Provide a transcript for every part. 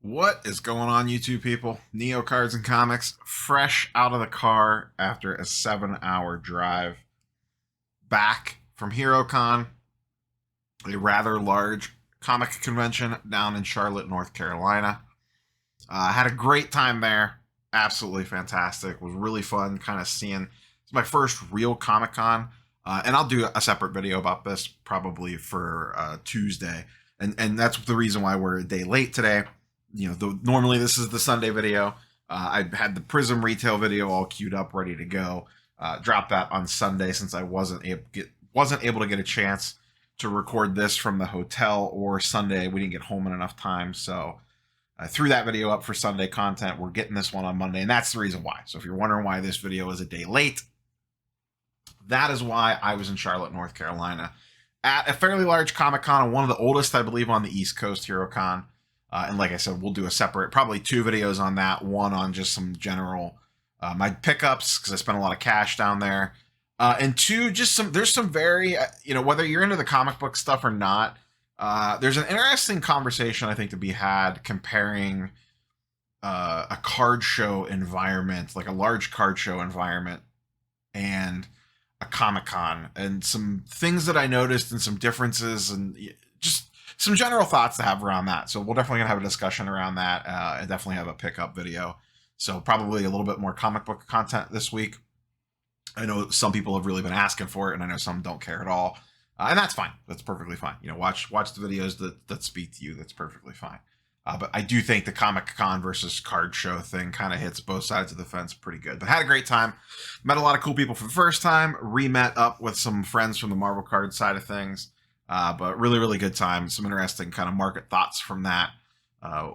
What is going on, YouTube people? Neo Cards and Comics, fresh out of the car after a 7-hour drive back from HeroCon, a rather large comic convention down in Charlotte, North Carolina. Had a great time there. Absolutely fantastic. It was really fun kind of seeing. It's my first real Comic Con. And I'll do a separate video about this probably for Tuesday. And that's the reason why we're a day late today. Normally this is the Sunday video. I had the Prism retail video all queued up, ready to go. Drop that on Sunday since I wasn't able to get a chance to record this from the hotel, or Sunday we didn't get home in enough time. So I threw that video up for Sunday content. We're getting this one on Monday, and that's the reason why. So if you're wondering why this video is a day late, that is why I was in Charlotte, North Carolina at a fairly large Comic Con, one of the oldest, I believe, on the East Coast, HeroCon. And like I said, we'll do a separate, probably 2 videos on that. One on just some general, my pickups, because I spent a lot of cash down there. And 2, there's some very, whether you're into the comic book stuff or not, there's an interesting conversation, I think, to be had comparing a card show environment, like a large card show environment, and a Comic Con, and some things that I noticed and some differences, and just some general thoughts to have around that. So we're definitely gonna have a discussion around that. And definitely have a pickup video. So probably a little bit more comic book content this week. I know some people have really been asking for it, and I know some don't care at all, and that's fine. That's perfectly fine. Watch the videos that speak to you. That's perfectly fine. But I do think the Comic Con versus card show thing kind of hits both sides of the fence pretty good. But had a great time. Met a lot of cool people for the first time. Re-met up with some friends from the Marvel card side of things. But really, really good time. Some interesting kind of market thoughts from that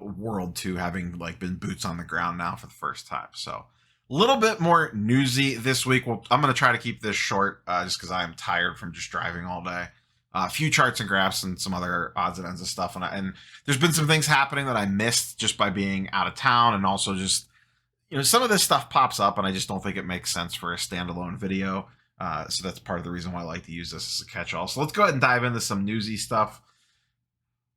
world too, having been boots on the ground now for the first time. So a little bit more newsy this week. I'm going to try to keep this short just because I am tired from just driving all day. A few charts and graphs and some other odds and ends of stuff. And there's been some things happening that I missed just by being out of town, and also just, some of this stuff pops up and I just don't think it makes sense for a standalone video. So that's part of the reason why I like to use this as a catch-all. So let's go ahead and dive into some newsy stuff.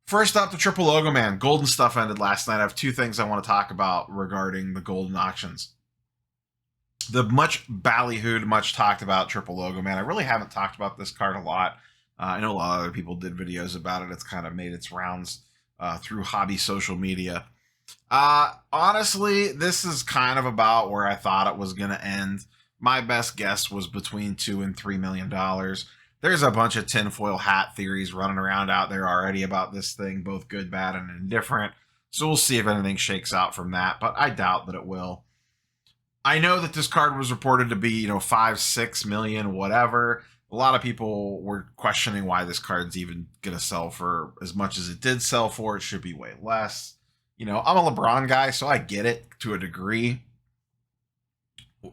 First up, the Triple Logoman. Golden stuff ended last night. I have 2 things I want to talk about regarding the golden auctions. The much ballyhooed, much talked about Triple Logoman. I really haven't talked about this card a lot. I know a lot of other people did videos about it. It's kind of made its rounds through hobby social media. Honestly, this is kind of about where I thought it was going to end. My best guess was between $2 and $3 million. There's a bunch of tinfoil hat theories running around out there already about this thing, both good, bad, and indifferent. So we'll see if anything shakes out from that, but I doubt that it will. I know that this card was reported to be, 5, 6 million, whatever. A lot of people were questioning why this card's even going to sell for as much as it did sell for. It should be way less. I'm a LeBron guy, so I get it to a degree.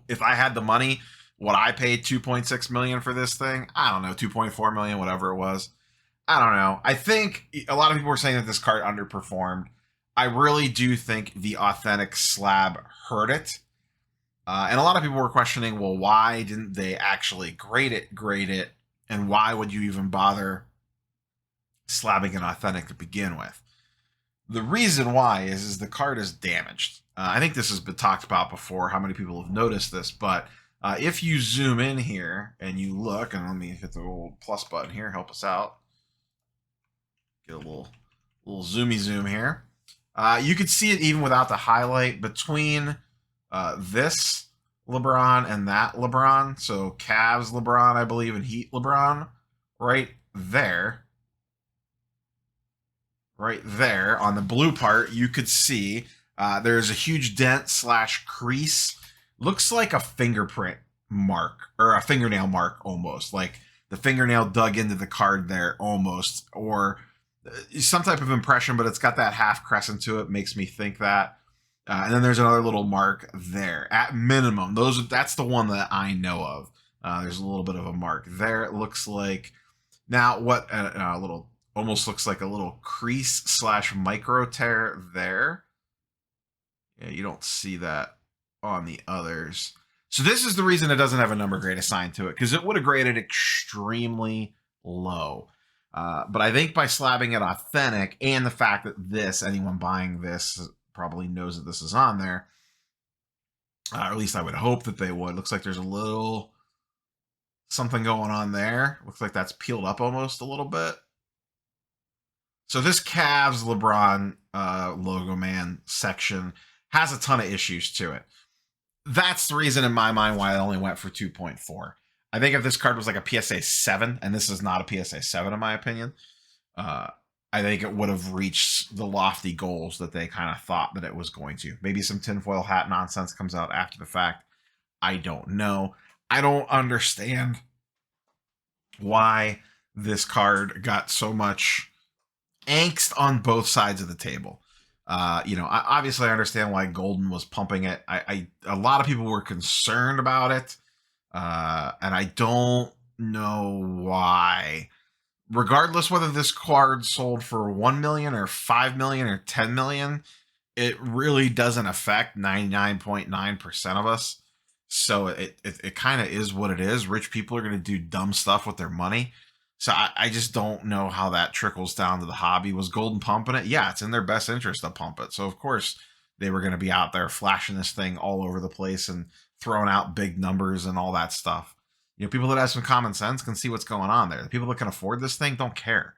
If I had the money, would I pay 2.6 million for this thing? I don't know, 2.4 million, whatever it was. I don't know. I think a lot of people were saying that this card underperformed. I really do think the authentic slab hurt it. And a lot of people were questioning, well, why didn't they actually grade it, and why would you even bother slabbing an authentic to begin with? The reason why is the card is damaged. I think this has been talked about before, how many people have noticed this, but if you zoom in here and you look, and let me hit the old plus button here, help us out. Get a little zoomy zoom here. You could see it even without the highlight between this LeBron and that LeBron. So Cavs LeBron, I believe, and Heat LeBron, right there. Right there on the blue part, you could see there's a huge dent / crease. Looks like a fingerprint mark, or a fingernail mark almost. Like the fingernail dug into the card there almost, or some type of impression, but it's got that half crescent to it. Makes me think that. And then there's another little mark there. At minimum, that's the one that I know of. There's a little bit of a mark there. It looks like now what a little. Almost looks like a little crease / micro tear there. Yeah, you don't see that on the others. So this is the reason it doesn't have a number grade assigned to it, because it would have graded extremely low. But I think by slabbing it authentic and the fact that anyone buying this probably knows that this is on there, or at least I would hope that they would. Looks like there's a little something going on there. Looks like that's peeled up almost a little bit. So this Cavs LeBron Logoman section has a ton of issues to it. That's the reason in my mind why I only went for 2.4. I think if this card was like a PSA 7, and this is not a PSA 7 in my opinion, I think it would have reached the lofty goals that they kind of thought that it was going to. Maybe some tinfoil hat nonsense comes out after the fact. I don't know. I don't understand why this card got so much angst on both sides of the table. Obviously I understand why Golden was pumping it. A lot of people were concerned about it, and I don't know why. Regardless whether this card sold for 1 million or 5 million or 10 million, it really doesn't affect 99.9% of us. So it kind of is what it is. Rich people are going to do dumb stuff with their money. So I just don't know how that trickles down to the hobby. Was Golden pumping it? Yeah, it's in their best interest to pump it. So of course they were going to be out there flashing this thing all over the place and throwing out big numbers and all that stuff. People that have some common sense can see what's going on there. The people that can afford this thing don't care.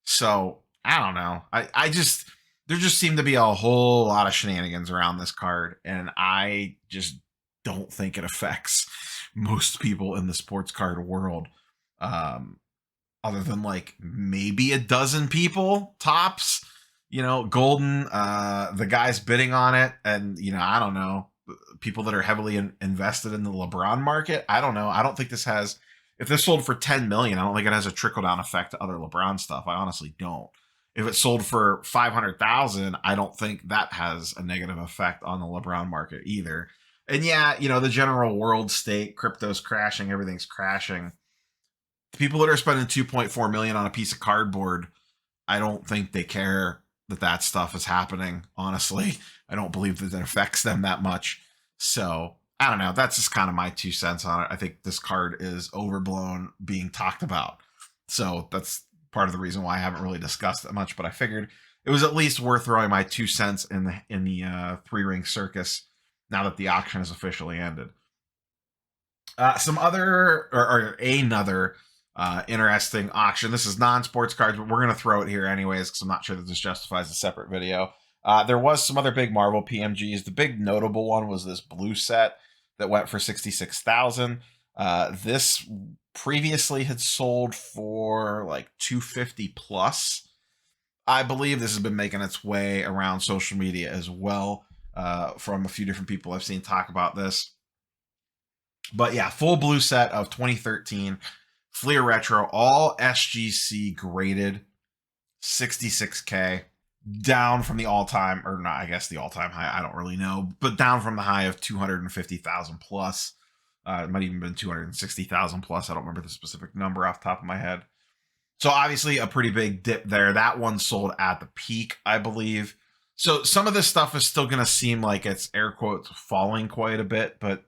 So I don't know. There just seemed to be a whole lot of shenanigans around this card, and I just don't think it affects most people in the sports card world. Other than like maybe a dozen people tops, Golden, the guys bidding on it, and I don't know, people that are heavily invested in the LeBron market. I don't know. I don't think this has. If this sold for 10 million, I don't think it has a trickle down effect to other LeBron stuff. I honestly don't. If it sold for 500,000, I don't think that has a negative effect on the LeBron market either. And yeah, the general world state, crypto's crashing, everything's crashing. The people that are spending 2.4 million on a piece of cardboard, I don't think they care that stuff is happening. Honestly, I don't believe that it affects them that much. So I don't know. That's just kind of my 2 cents on it. I think this card is overblown being talked about. So that's part of the reason why I haven't really discussed it much, but I figured it was at least worth throwing my 2 cents in the 3-ring circus now that the auction has officially ended. Some other or another interesting auction. This is non-sports cards, but we're going to throw it here anyways because I'm not sure that this justifies a separate video. There was some other big Marvel PMGs. The big notable one was this blue set that went for 66,000. This previously had sold for like 250 plus. I believe this has been making its way around social media as well, from a few different people I've seen talk about this. But yeah, full blue set of 2013 Fleer Retro, all SGC graded, 66K, down from the all-time, or not, I guess the all-time high, I don't really know, but down from the high of 250,000 plus. It might even been 260,000 plus. I don't remember the specific number off the top of my head. So obviously a pretty big dip there. That one sold at the peak, I believe. So some of this stuff is still going to seem like it's air quotes falling quite a bit, but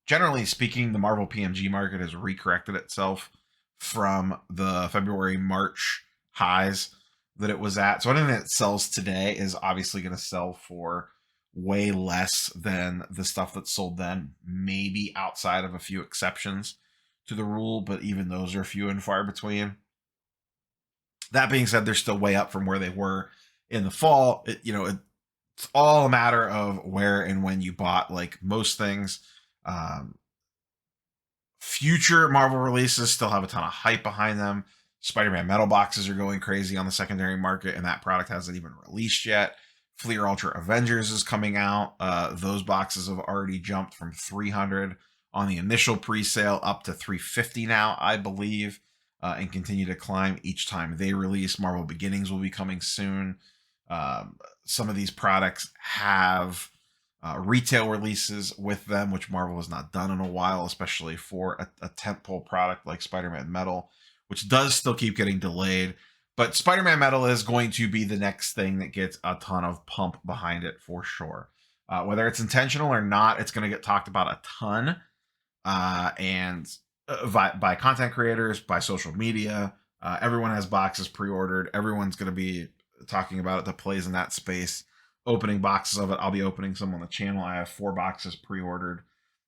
generally speaking, the Marvel PMG market has recorrected itself from the February, March highs that it was at. So anything that sells today is obviously going to sell for way less than the stuff that sold then, maybe outside of a few exceptions to the rule, but even those are few and far between. That being said, they're still way up from where they were in the fall. It's all a matter of where and when you bought, like most things. Future Marvel releases still have a ton of hype behind them. Spider-Man metal boxes are going crazy on the secondary market, and that product hasn't even released yet. Fleer Ultra Avengers is coming out. Those boxes have already jumped from 300 on the initial pre-sale up to 350 now, I believe, and continue to climb each time they release. Marvel Beginnings will be coming soon. Some of these products have retail releases with them, which Marvel has not done in a while, especially for a tentpole product like Spider-Man Metal, which does still keep getting delayed. But Spider-Man Metal is going to be the next thing that gets a ton of pump behind it for sure. Whether it's intentional or not, it's going to get talked about a ton, and by content creators, by social media, Everyone has boxes pre-ordered. Everyone's going to be talking about it that plays in that space. Opening boxes of it. I'll be opening some on the channel. I have 4 boxes pre-ordered.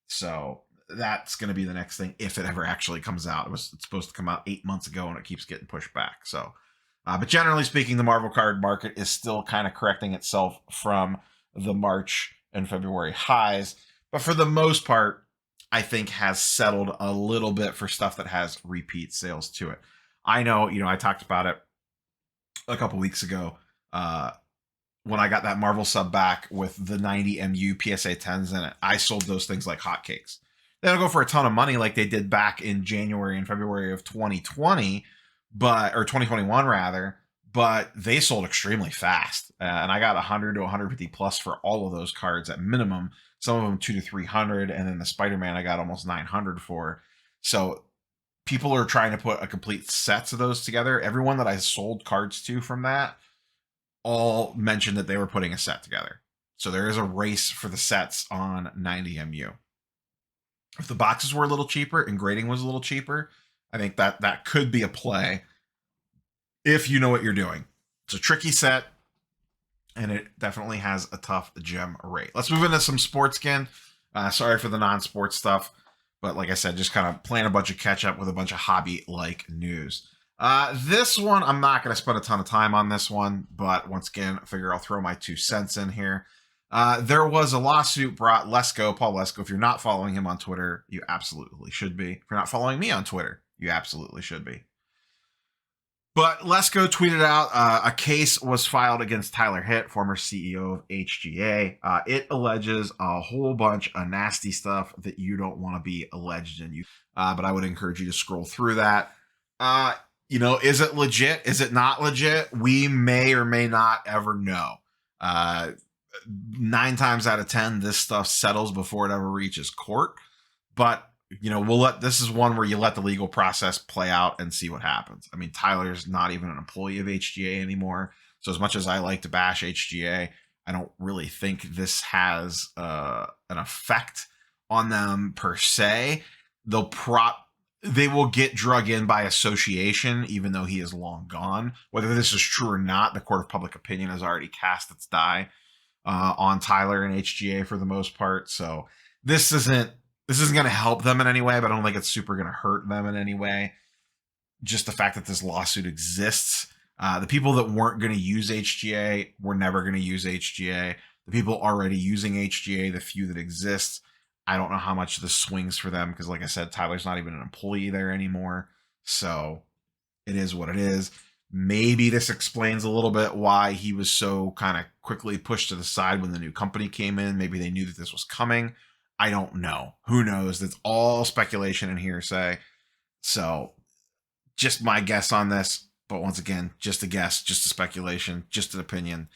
So that's going to be the next thing if it ever actually comes out. It's supposed to come out 8 months ago and it keeps getting pushed back. So, but generally speaking, the Marvel card market is still kind of correcting itself from the March and February highs. But for the most part, I think has settled a little bit for stuff that has repeat sales to it. I know, I talked about it a couple weeks ago when I got that Marvel sub back with the 90 MU PSA 10s in it. I sold those things like hotcakes. They don't go for a ton of money like they did back in January and February of 2020, or 2021 rather, but they sold extremely fast. And I got 100 to 150 plus for all of those cards at minimum. Some of them 200 to 300, and then the Spider-Man I got almost 900 for. So people are trying to put a complete sets of those together. Everyone that I sold cards to from that all mentioned that they were putting a set together. So there is a race for the sets on 90 MU. If the boxes were a little cheaper and grading was a little cheaper, I think that could be a play if you know what you're doing. It's a tricky set, and it definitely has a tough gem rate. Let's move into some sports skin. Sorry for the non-sports stuff, but like I said, just kind of playing a bunch of catch up with a bunch of hobby-like news. This one, I'm not going to spend a ton of time on this one, but once again, I figure I'll throw my 2 cents in here. There was a lawsuit brought Paul Lesko. If you're not following him on Twitter, you absolutely should be. If you're not following me on Twitter, you absolutely should be. But Lesko tweeted out a case was filed against Tyler Hitt, former CEO of HGA. It alleges a whole bunch of nasty stuff that you don't want to be alleged in. But I would encourage you to scroll through that. Is it legit? Is it not legit? We may or may not ever know. 9 times out of 10, this stuff settles before it ever reaches court. But this is one where you let the legal process play out and see what happens. I mean, Tyler's not even an employee of HGA anymore. So as much as I like to bash HGA, I don't really think this has an effect on them per se. They will get drug in by association, even though he is long gone. Whether this is true or not, the court of public opinion has already cast its die on Tyler and HGA for the most part. So this isn't going to help them in any way, but I don't think it's super going to hurt them in any way. Just the fact that this lawsuit exists. The people that weren't going to use HGA were never going to use HGA. The people already using HGA, the few that exist, I don't know how much this swings for them because, like I said, Tyler's not even an employee there anymore. So it is what it is. Maybe this explains a little bit why he was so kind of quickly pushed to the side when the new company came in. Maybe they knew that this was coming. I don't know. Who knows? That's all speculation and hearsay. So just my guess on this. But once again, just a guess, just a speculation, just an opinion.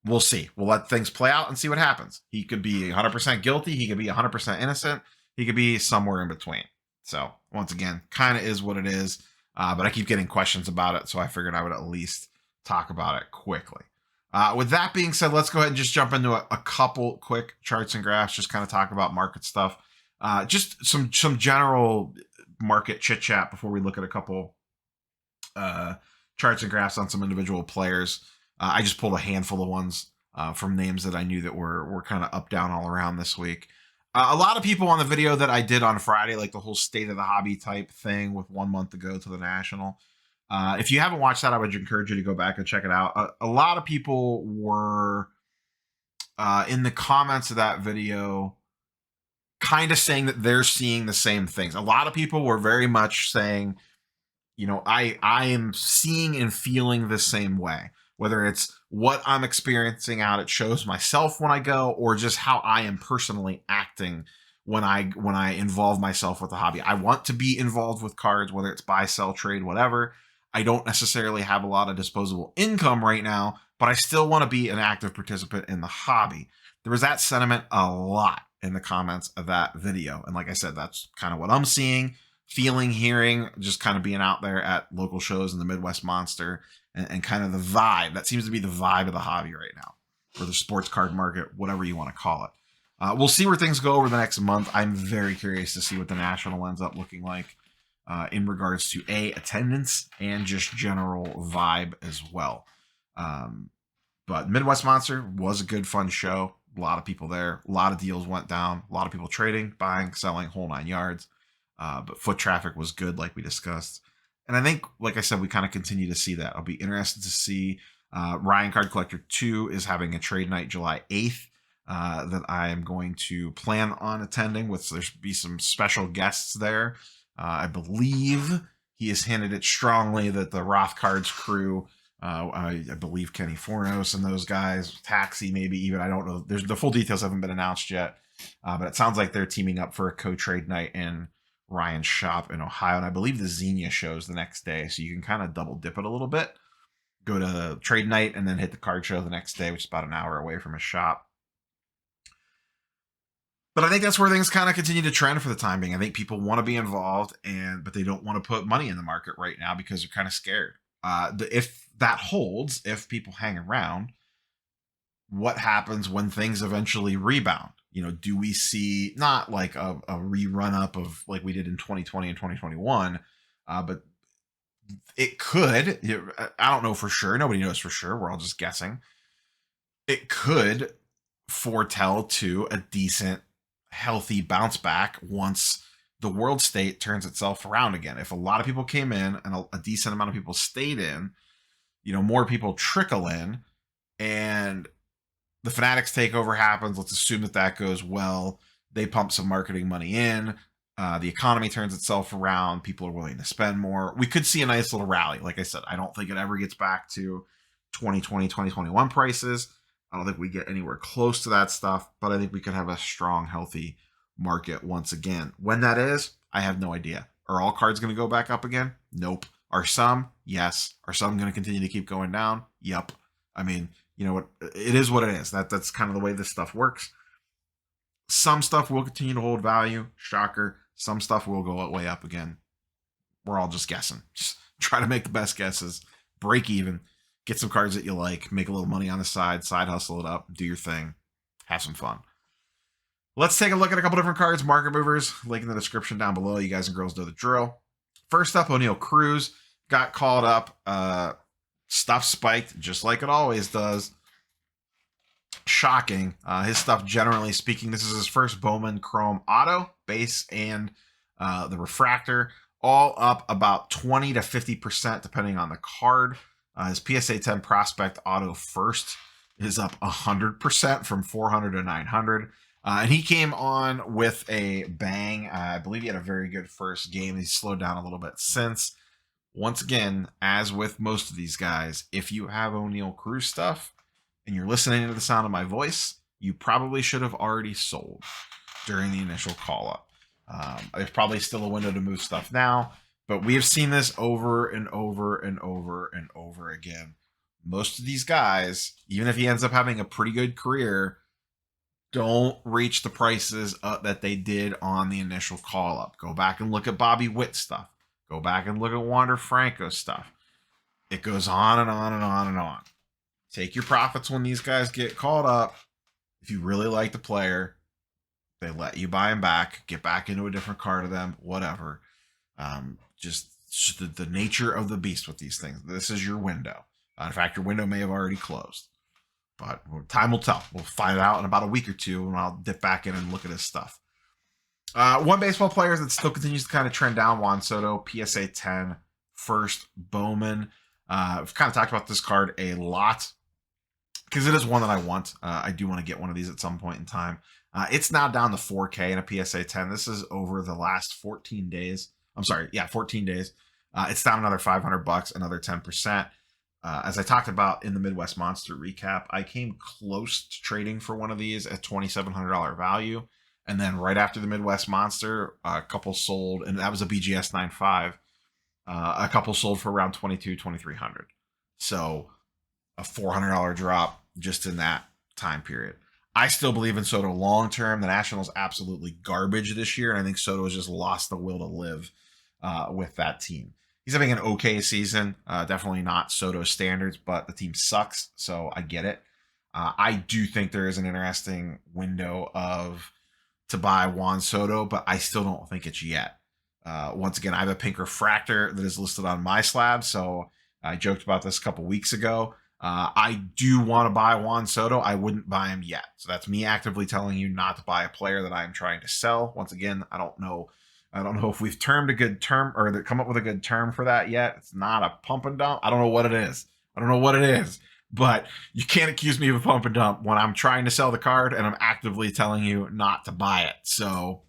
We'll see. We'll let things play out and see what happens. He could be 100% guilty. He could be 100% innocent. He could be somewhere in between. So once again, kind of is what it is. But I keep getting questions about it. So I figured I would at least talk about it quickly. With that being said, let's go ahead and just jump into a couple quick charts and graphs, just kind of talk about market stuff. Just some general market chit chat before we look at a couple charts and graphs on some individual players. I just pulled a handful of ones from names that I knew that were kind of up, down, all around this week. A lot of people on the video that I did on Friday, like the whole state of the hobby type thing with 1 month to go to the National. If you haven't watched that, I would encourage you to go back and check it out. A lot of people were in the comments of that video kind of saying that they're seeing the same things. A lot of people were very much saying, I am seeing and feeling the same way. Whether it's what I'm experiencing out at shows myself when I go, or just how I am personally acting when I involve myself with the hobby. I want to be involved with cards, whether it's buy, sell, trade, whatever. I don't necessarily have a lot of disposable income right now, but I still want to be an active participant in the hobby. There was that sentiment a lot in the comments of that video. And like I said, that's kind of what I'm seeing, feeling, hearing, just kind of being out there at local shows in the Midwest Monster and kind of the vibe. That seems to be the vibe of the hobby right now, or the sports card market, whatever you want to call it. We'll see where things go over the next month. I'm very curious to see what the National ends up looking like. in regards to attendance and just general vibe as well. But Midwest Monster was a good, fun show. A lot of people there. A lot of deals went down. A lot of people trading, buying, selling, whole 9 yards. But foot traffic was good, like we discussed. And I think, like I said, we kind of continue to see that. I'll be interested to see. Ryan Card Collector 2 is having a trade night July 8th that I am going to plan on attending. There's be some special guests there. I believe he has hinted it strongly that the Roth Cards crew, I believe Kenny Fornos and those guys, Taxi maybe even, I don't know. The full details haven't been announced yet, but it sounds like they're teaming up for a co-trade night in Ryan's shop in Ohio. And I believe the Xenia shows the next day, so you can kind of double dip it a little bit. Go to trade night and then hit the card show the next day, which is about an hour away from his shop. But I think that's where things kind of continue to trend for the time being. I think people want to be involved, but they don't want to put money in the market right now because they're kind of scared. If that holds, if people hang around, what happens when things eventually rebound? Do we see not like a rerun up of like we did in 2020 and 2021, but it could. I don't know for sure. Nobody knows for sure. We're all just guessing. It could foretell to a decent, healthy bounce back once the world state turns itself around again. If a lot of people came in and a decent amount of people stayed in, more people trickle in, and the Fanatics takeover happens. Let's assume that goes well. They pump some marketing money in. The economy turns itself around. People are willing to spend more. We could see a nice little rally. Like I said, I don't think it ever gets back to 2020, 2021 prices. I don't think we get anywhere close to that stuff, but I think we could have a strong, healthy market once again. When that is, I have no idea. Are all cards going to go back up again? Nope. Are some? Yes. Are some going to continue to keep going down? Yep. I mean, you know what? It is what it is. That's kind of the way this stuff works. Some stuff will continue to hold value. Shocker. Some stuff will go way up again. We're all just guessing. Just try to make the best guesses. Break even. Get some cards that you like. Make a little money on the side. Side hustle it up. Do your thing. Have some fun. Let's take a look at a couple different cards. Market movers. Link in the description down below. You guys and girls know the drill. First up, O'Neal Cruz got called up. Stuff spiked just like it always does. Shocking. His stuff, generally speaking, this is his first Bowman Chrome Auto, base, and the refractor, all up about 20 to 50% depending on the card. His PSA 10 Prospect Auto first is up 100% from 400 to 900. And he came on with a bang. I believe he had a very good first game. He's slowed down a little bit since. Once again, as with most of these guys, if you have O'Neal Cruz stuff and you're listening to the sound of my voice, you probably should have already sold during the initial call-up. There's probably still a window to move stuff now, but we have seen this over and over and over and over again. Most of these guys, even if he ends up having a pretty good career, don't reach the prices that they did on the initial call-up. Go back and look at Bobby Witt stuff. Go back and look at Wander Franco stuff. It goes on and on and on and on. Take your profits when these guys get called up. If you really like the player, they let you buy him back, get back into a different card of them, whatever. Just the nature of the beast with these things. This is your window. In fact, your window may have already closed. But time will tell. We'll find out in about a week or two, and I'll dip back in and look at his stuff. One baseball player that still continues to kind of trend down, Juan Soto, PSA 10, first Bowman. I've kind of talked about this card a lot because it is one that I want. I do want to get one of these at some point in time. It's now down to 4K in a PSA 10. This is over the last 14 days. 14 days. It's down another $500, another 10%. As I talked about in the Midwest Monster recap, I came close to trading for one of these at $2,700 value. And then right after the Midwest Monster, a couple sold, and that was a BGS 9.5. A couple sold for around $2,200-$2,300. So a $400 drop just in that time period. I still believe in Soto long term. The Nationals absolutely garbage this year, and I think Soto has just lost the will to live with that team. He's having an okay season. Definitely not Soto standards, but the team sucks, so I get it. I do think there is an interesting window to buy Juan Soto, but I still don't think it's yet. Once again, I have a pink refractor that is listed on my slab, so I joked about this a couple weeks ago. I do want to buy Juan Soto. I wouldn't buy him yet. So that's me actively telling you not to buy a player that I'm trying to sell. Once again, I don't know if we've termed a good term or come up with a good term for that yet. It's not a pump and dump. I don't know what it is. But you can't accuse me of a pump and dump when I'm trying to sell the card and I'm actively telling you not to buy it. So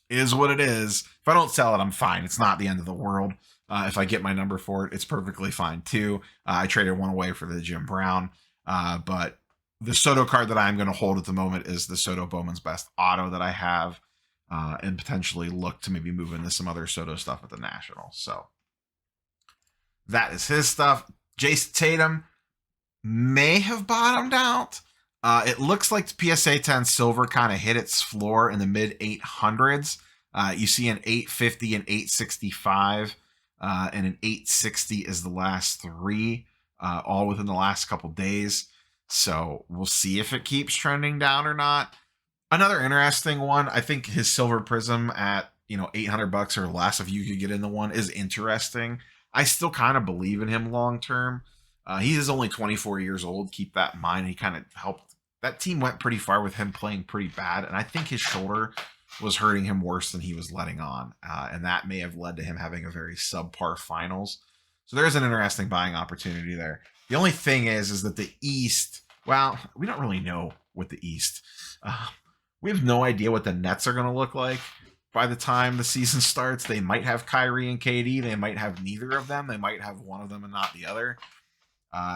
it is what it is. If I don't sell it, I'm fine. It's not the end of the world. If I get my number for it, it's perfectly fine too. I traded one away for the Jim Brown. But the Soto card that I'm going to hold at the moment is the Soto Bowman's Best Auto that I have, and potentially look to maybe move into some other Soto stuff at the National. So that is his stuff. Jason Tatum may have bottomed out. It looks like the PSA 10 silver kind of hit its floor in the mid 800s. You see an 850 and 865, and an 860 is the last three, all within the last couple days. So we'll see if it keeps trending down or not. Another interesting one, I think his silver prism at $800 or less, if you could get in the one, is interesting. I still kind of believe in him long term. He is only 24 years old. Keep that in mind. He kind of helped. That team went pretty far with him playing pretty bad, and I think his shoulder was hurting him worse than he was letting on, and that may have led to him having a very subpar finals. So there's an interesting buying opportunity there. The only thing is that the East, well, we don't really know what the East. We have no idea what the Nets are going to look like by the time the season starts. They might have Kyrie and KD. They might have neither of them. They might have one of them and not the other.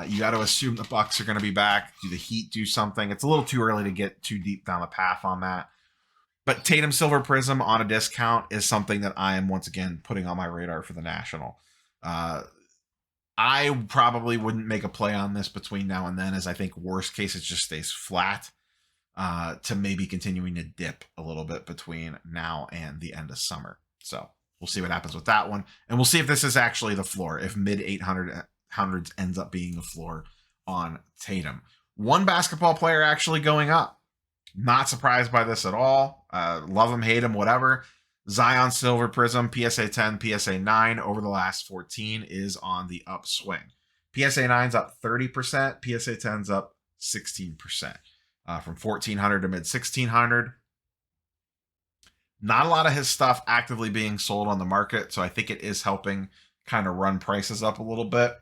You got to assume the Bucks are going to be back. Do the Heat do something? It's a little too early to get too deep down the path on that. But Tatum Silver Prism on a discount is something that I am once again putting on my radar for the National. I probably wouldn't make a play on this between now and then, as I think worst case it just stays flat, to maybe continuing to dip a little bit between now and the end of summer. So we'll see what happens with that one. And we'll see if this is actually the floor, if mid 800s ends up being the floor on Tatum. One basketball player actually going up. Not surprised by this at all. Love him, hate him, whatever. Zion Silver Prism, PSA 10, PSA 9 over the last 14 is on the upswing. PSA 9's up 30%, PSA 10's up 16%. From 1400 to mid 1600. Not a lot of his stuff actively being sold on the market, so I think it is helping kind of run prices up a little bit.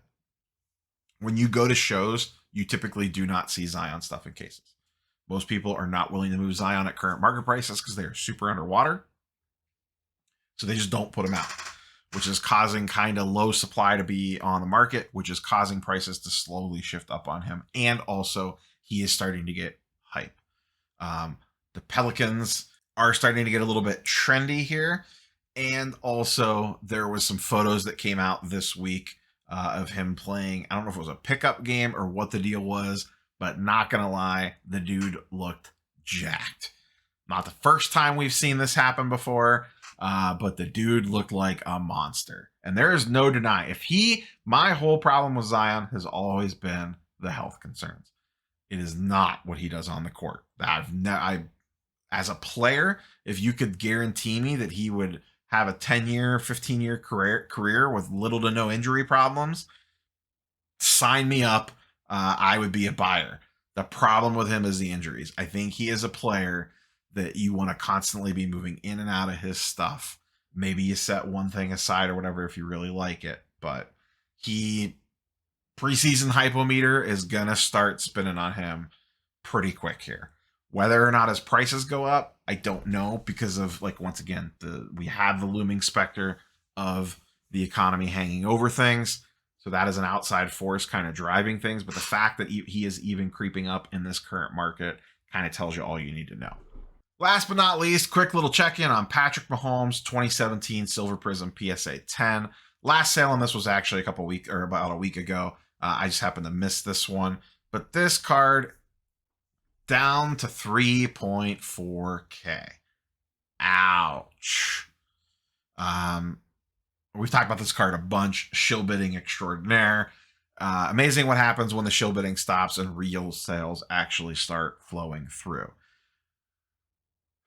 When you go to shows, you typically do not see Zion stuff in cases. Most people are not willing to move Zion at current market prices because they are super underwater. So they just don't put them out, which is causing kind of low supply to be on the market, which is causing prices to slowly shift up on him. And also, he is starting to get hype. The Pelicans are starting to get a little bit trendy here. And also, there was some photos that came out this week of him playing. I don't know if it was a pickup game or what the deal was, but not going to lie, the dude looked jacked. Not the first time we've seen this happen before, but the dude looked like a monster. And there is no denying. My whole problem with Zion has always been the health concerns. It is not what he does on the court. As a player, if you could guarantee me that he would have a 10-year, 15-year career with little to no injury problems, sign me up. I would be a buyer. The problem with him is the injuries. I think he is a player that you want to constantly be moving in and out of his stuff. Maybe you set one thing aside or whatever if you really like it, but preseason hypometer is going to start spinning on him pretty quick here. Whether or not his prices go up, I don't know, because of, once again, we have the looming specter of the economy hanging over things. So that is an outside force kind of driving things. But the fact that he is even creeping up in this current market kind of tells you all you need to know. Last but not least, quick little check-in on Patrick Mahomes 2017 Silver Prism PSA 10. Last sale on this was actually about a week ago. I just happened to miss this one. But this card down to 3.4K. Ouch. We've talked about this card a bunch. Shill bidding extraordinaire. Amazing what happens when the shill bidding stops and real sales actually start flowing through.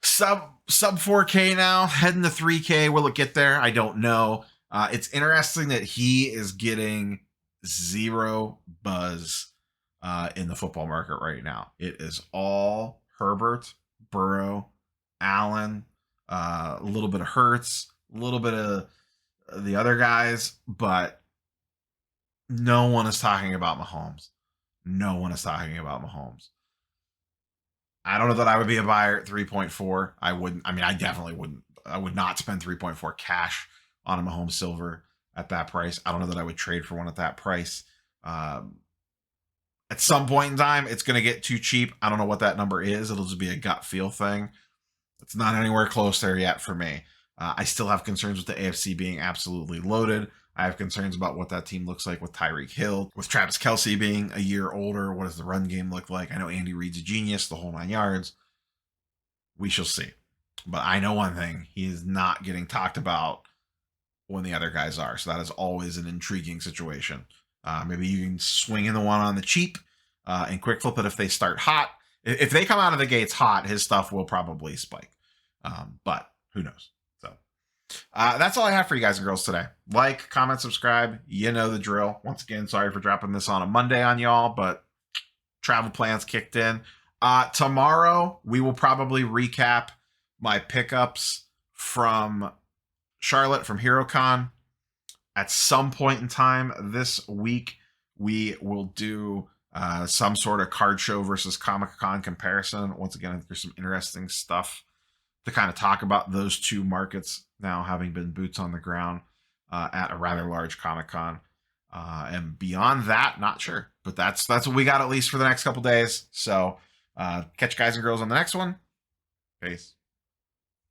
Sub 4K now, heading to 3K. Will it get there? I don't know. It's interesting that he is getting zero buzz in the football market right now. It is all Herbert, Burrow, Allen, a little bit of Hurts, a little bit of the other guys, but no one is talking about Mahomes. No one is talking about Mahomes. I don't know that I would be a buyer at 3.4. I wouldn't. I mean, I definitely wouldn't. I would not spend 3.4 cash on a Mahomes silver at that price. I don't know that I would trade for one at that price. At some point in time, it's going to get too cheap. I don't know what that number is. It'll just be a gut feel thing. It's not anywhere close there yet for me. I still have concerns with the AFC being absolutely loaded. I have concerns about what that team looks like with Tyreek Hill, with Travis Kelce being a year older. What does the run game look like? I know Andy Reid's a genius, the whole 9 yards. We shall see. But I know one thing: he is not getting talked about when the other guys are. So that is always an intriguing situation. Maybe you can swing in the one on the cheap and quick flip it if they start hot. If they come out of the gates hot, his stuff will probably spike. But who knows? So that's all I have for you guys and girls today. Like, comment, subscribe. You know the drill. Once again, sorry for dropping this on a Monday on y'all, but travel plans kicked in. Tomorrow, we will probably recap my pickups from Charlotte from HeroCon. At some point in time this week, we will do some sort of card show versus Comic-Con comparison. Once again, I think there's some interesting stuff to kind of talk about those two markets now, having been boots on the ground at a rather large Comic-Con. And beyond that, not sure. But that's what we got, at least for the next couple days. So catch you guys and girls on the next one. Peace.